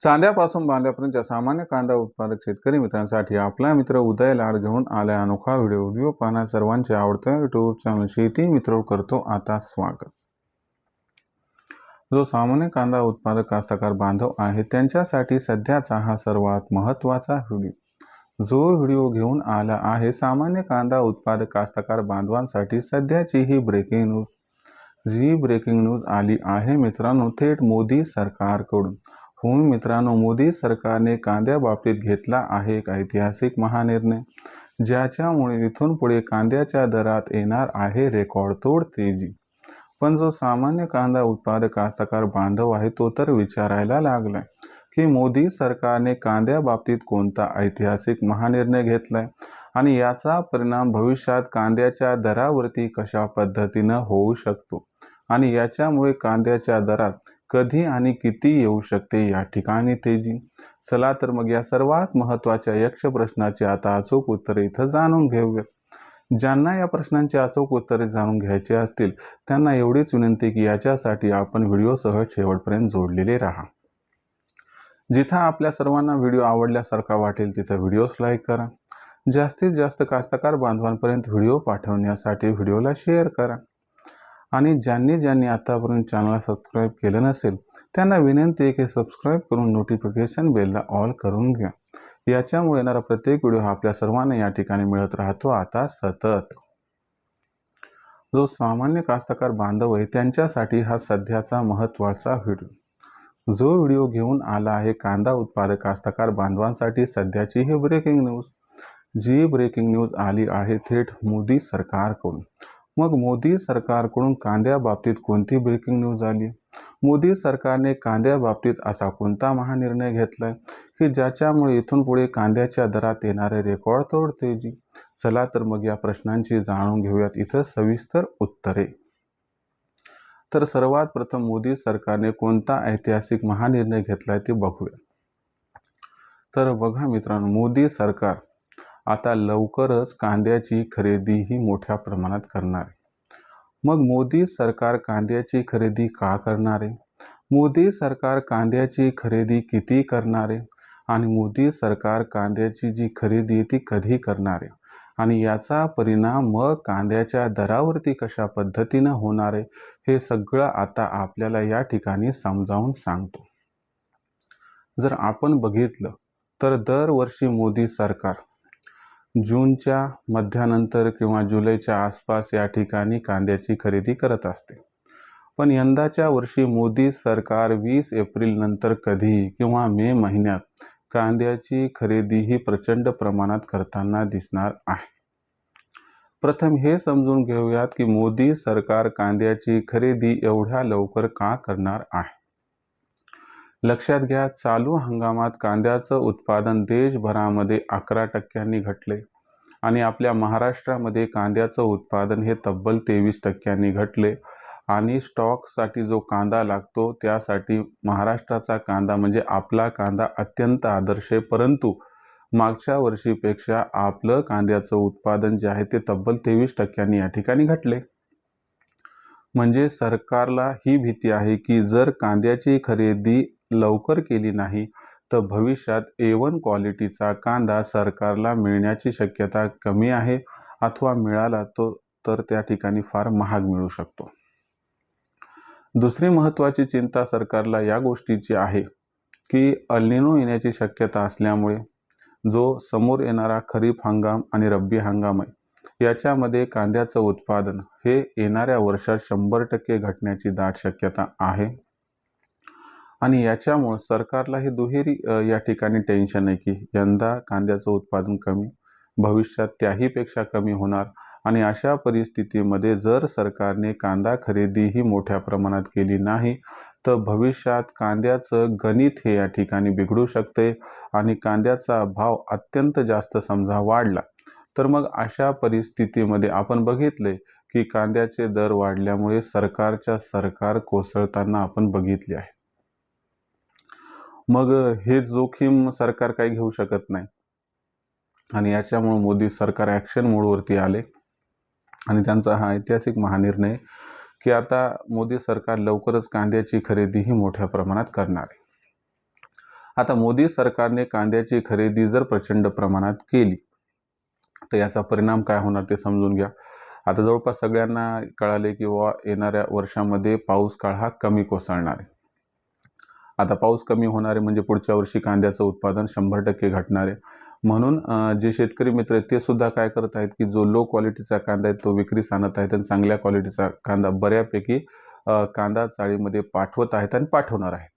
चांद्यापासून बांद्यापर्यंतच्या सामान्य कांदा उत्पादक शेतकरी मित्रांसाठी आपला मित्र उदय लाड घेऊन आलाय अनोखा व्हिडिओ पाहणं सर्वांचे आवडतं युट्यूब चॅनल शेती मित्र करतो आता स्वागत। जो सामान्य कांदा उत्पादक कास्तकार बांधव आहे त्यांच्यासाठी सध्याचा हा सर्वात महत्त्वाचा व्हिडिओ। जो व्हिडिओ घेऊन आला आहे सामान्य कांदा उत्पादक कास्तकार बांधवांसाठी सध्याची ही ब्रेकिंग न्यूज। जी ब्रेकिंग न्यूज आली आहे मित्रांनो थेट मोदी सरकारकडून। हो मित्रांनो, मोदी सरकारने कांद्या बाबतीत घेतला आहे एक ऐतिहासिक महानिर्णय, ज्याच्यामुळे इथून पुढे कांद्याच्या दरात येणार आहे रेकॉर्डतोड तेजी। पण जो सामान्य कांदा उत्पादक कास्तकार बांधव आहे तो तर विचारायला लागलाय की मोदी सरकारने कांद्या बाबतीत कोणता ऐतिहासिक महानिर्णय घेतलाय आणि याचा परिणाम भविष्यात कांद्याच्या दरावरती कशा पद्धतीनं होऊ शकतो आणि याच्यामुळे कांद्याच्या दरात कधी आणि किती येऊ शकते या ठिकाणी तेजी। चला तर मग या सर्वात महत्त्वाच्या यक्ष प्रश्नाचे आता अचूक उत्तरे इथं जाणून घेऊया। ज्यांना या प्रश्नांची अचूक उत्तरे जाणून घ्यायची असतील त्यांना एवढीच विनंती की याच्यासाठी आपण व्हिडिओसह शेवटपर्यंत जोडलेले राहा। जिथं आपल्या सर्वांना व्हिडिओ आवडल्यासारखा वाटेल तिथं व्हिडिओस लाईक करा। जास्तीत जास्त कास्तकार बांधवांपर्यंत व्हिडिओ पाठवण्यासाठी व्हिडिओला शेअर करा आणि ज्यांनी आतापर्यंत चॅनलला सबस्क्राईब केलं नसेल त्यांना विनंती आहे की सबस्क्राईब करून नोटिफिकेशन बेलला ऑल करून घ्या। याच्यामुळे येणारा प्रत्येक व्हिडिओ हा आपल्या सर्वांना या ठिकाणी मिळत राहतो आता सतत। जो सामान्य कास्तकार बांधव आहे त्यांच्यासाठी हा सध्याचा महत्त्वाचा व्हिडिओ। जो व्हिडिओ घेऊन आला आहे कांदा उत्पादक कास्तकार बांधवांसाठी सध्याची ही ब्रेकिंग न्यूज। जी ब्रेकिंग न्यूज आली आहे थेट मोदी सरकारकडून। मग मोदी सरकारकडून कांद्या बाबतीत कोणती ब्रेकिंग न्यूज आली? मोदी सरकारने कांद्या बाबतीत असा कोणता महानिर्णय घेतलाय की ज्याच्यामुळे इथून पुढे कांद्याच्या दरात येणारे रेकॉर्डतोड तेजी? चला तर मग या प्रश्नांची जाणून घेऊयात इथं सविस्तर उत्तरे। तर सर्वात प्रथम मोदी सरकारने कोणता ऐतिहासिक महानिर्णय घेतलाय ते बघूया। तर बघा मित्रांनो, मोदी सरकार आता लवकरच कांद्याची खरेदी ही मोठ्या प्रमाणात करणार आहे। मग मोदी सरकार कांद्याची खरेदी का करणार आहे? मोदी सरकार कांद्याची खरेदी किती करणार आहे आणि मोदी सरकार कांद्याची जी खरेदी आहे ती कधी करणार आहे आणि याचा परिणाम मग कांद्याच्या दरावरती कशा पद्धतीनं होणार आहे हे सगळं आता आपल्याला या ठिकाणी समजावून सांगतो। जर आपण बघितलं तर दरवर्षी मोदी सरकार जूनच्या मध्यानंतर किंवा जुलैच्या आसपास या ठिकाणी कांद्याची खरेदी करत असते। पण यंदाच्या वर्षी मोदी सरकार 20 एप्रिल नंतर कधी किंवा मे महिन्यात कांद्याची खरेदी ही प्रचंड प्रमाणात करताना दिसणार आहे। प्रथम हे समजून घेऊयात की मोदी सरकार कांद्याची खरेदी एवढ्या लवकर का करणार आहे। लक्षात घ्या, चालू हंगामात कांद्याचं उत्पादन देशभरामध्ये 11% घटले आणि आपल्या महाराष्ट्रामध्ये कांद्याचं उत्पादन हे तब्बल 23% घटले आणि स्टॉकसाठी जो कांदा लागतो त्यासाठी महाराष्ट्राचा कांदा म्हणजे आपला कांदा अत्यंत आदर्श आहे, परंतु मागच्या वर्षीपेक्षा आपलं कांद्याचं उत्पादन जे आहे ते तब्बल 23% या ठिकाणी घटले। म्हणजे सरकारला ही भीती आहे की जर कांद्याची खरेदी लवकर केली नाही तर भविष्यात A1 क्वालिटीचा कांदा सरकारला मिळण्याची शक्यता कमी आहे अथवा मिळाला तर त्या ठिकाणी फार महाग मिळू शकतो। दुसरी महत्त्वाची चिंता सरकारला या गोष्टीची आहे की अल निनो येण्याची शक्यता असल्यामुळे जो समोर येणारा खरीप हंगाम आणि रब्बी हंगाम आहे याच्यामध्ये कांद्याचं उत्पादन हे येणाऱ्या वर्षात 100% घटण्याची दाट शक्यता आहे आणि याच्यामुळे सरकारला ही दुहेरी या ठिकाणी टेन्शन आहे की यंदा कांद्याचं उत्पादन कमी, भविष्यात त्याहीपेक्षा कमी होणार आणि अशा परिस्थितीमध्ये जर सरकारने कांदा खरेदी ही मोठ्या प्रमाणात केली नाही तर भविष्यात कांद्याचं गणित हे या ठिकाणी बिघडू शकते आणि कांद्याचा भाव अत्यंत जास्त समजा वाढला तर मग अशा परिस्थितीमध्ये आपण बघितले की कांद्याचे दर वाढल्यामुळे सरकार कोसळताना आपण बघितले आहे। मग हे जोखीम सरकार काही घेऊ शकत नाही आणि याच्यामुळे मोदी सरकार ॲक्शन मोडवरती आले आणि त्यांचा हा ऐतिहासिक महानिर्णय की आता मोदी सरकार लवकरच कांद्याची खरेदी ही मोठ्या प्रमाणात करणार आहे। आता मोदी सरकारने कांद्याची खरेदी जर प्रचंड प्रमाणात केली तर याचा परिणाम काय होणार ते समजून घ्या। आता जवळपास सगळ्यांना कळाले की येणाऱ्या वर्षामध्ये पाऊस काळ हा कमी कोसळणार आहे। आता पाऊस कमी होणार आहे म्हणजे पुढच्या वर्षी कांद्याचं उत्पादन 100% घटणार आहे। म्हणून जे शेतकरी मित्र आहेत ते सुद्धा काय करत आहेत की जो लो क्वालिटीचा कांदा आहे तो विक्रीस आणत आहेत आणि चांगल्या क्वालिटीचा कांदा बऱ्यापैकी कांदा चाळीमध्ये पाठवत आहेत आणि पाठवणार आहेत।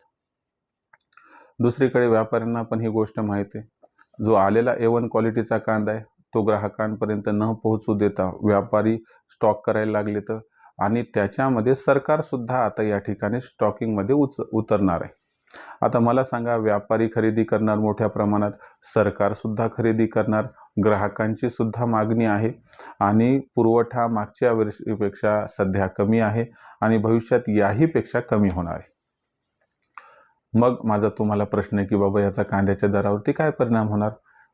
दुसरीकडे व्यापाऱ्यांना पण ही गोष्ट माहिती आहे, जो आलेला A1 क्वालिटीचा कांदा आहे तो ग्राहकांपर्यंत न पोहोचू देता व्यापारी स्टॉक करायला लागले तर आणि त्याच्यामध्ये सरकार सुद्धा आता या ठिकाणी स्टॉकिंगमध्ये उतरणार आहे। आता मला सांगा, व्यापारी खरेदी करणार मोठ्या प्रमाणात, सरकार सुद्धा खरेदी करणार, ग्राहकांची सुद्धा मागणी आहे आणि पुरवठा मागच्या वर्षीपेक्षा सध्या कमी आहे आणि भविष्यात याहीपेक्षा कमी होणार आहे। मग माझा तुम्हाला प्रश्न आहे की बाबा याचा कांद्याच्या दरावरती काय परिणाम होणार?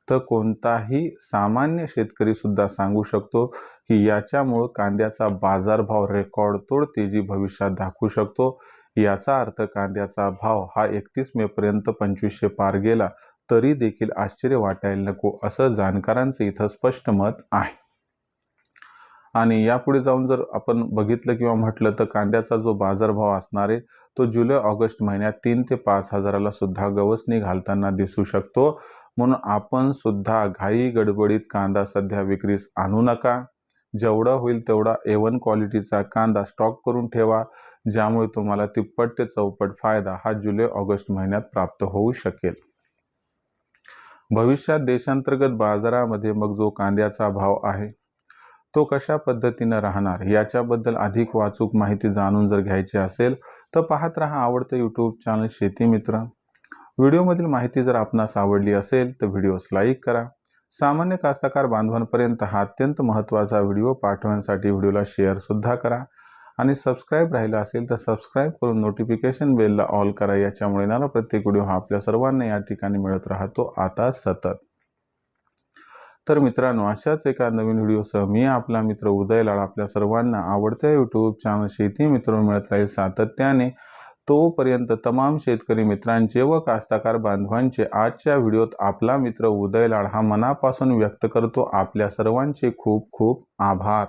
तर कोणताही सामान्य शेतकरी सुद्धा सांगू शकतो की याच्यामुळे कांद्याचा बाजारभाव रेकॉर्डतोड तेजी भविष्यात दाखवू शकतो। याचा अर्थ कांद्याचा भाव हा 31 मे पर्यंत 2500 पार गेला तरी देखील आश्चर्य वाटायला नको, असं जाणकारांचं इथं स्पष्ट मत आहे। आणि यापुढे जाऊन जर आपण बघितलं किंवा म्हटलं तर कांद्याचा जो बाजारभाव असणार आहे तो जुलै ऑगस्ट महिन्यात 3 ते 5 हजाराला सुद्धा गवसणी घालताना दिसू शकतो। म्हणून आपण सुद्धा घाई गडबडीत कांदा सध्या विक्रीस आणू नका। जेवढा होईल तेवढा A1 क्वालिटीचा कांदा स्टॉक करून ठेवा, ज्यामुळे तुम्हाला तिप्पट ते चौपट फायदा हा जुलै ऑगस्ट महिन्यात प्राप्त होऊ शकेल। भविष्यात देशांतर्गत बाजारामध्ये मग जो कांद्याचा भाव आहे तो कशा पद्धतीने राहणार याच्याबद्दल अधिक वाचूक माहिती जाणून जर घ्यायची असेल तर पाहत रहा आवडते यूट्यूब चॅनल शेती मित्र। व्हिडिओमधील माहिती जर आपणास आवडली असेल तर व्हिडिओस लाईक करा। सामान्य कास्तकार बांधवांपर्यंत हा अत्यंत महत्त्वाचा व्हिडिओ पाठवण्यासाठी व्हिडिओला शेअर सुद्धा करा आणि सबस्क्राईब राहिला असेल तर सबस्क्राईब करून नोटिफिकेशन बेलला ऑल करा। याच्यामुळे येणारा प्रत्येक व्हिडिओ हा आपल्या सर्वांना या ठिकाणी मिळत राहतो आता सतत। तर मित्रांनो, अशाच एका नवीन व्हिडिओसह मी आपला मित्र उदय लाड आपल्या सर्वांना आवडत्या यूट्यूब चॅनल शेती मित्र मिळत राहील सातत्याने। तोपर्यंत तमाम शेतकरी मित्रांचे व कास्तकार बांधवांचे आजच्या व्हिडिओत आपला मित्र उदय लाड हा मनापासून व्यक्त करतो आपल्या सर्वांचे खूप खूप आभार।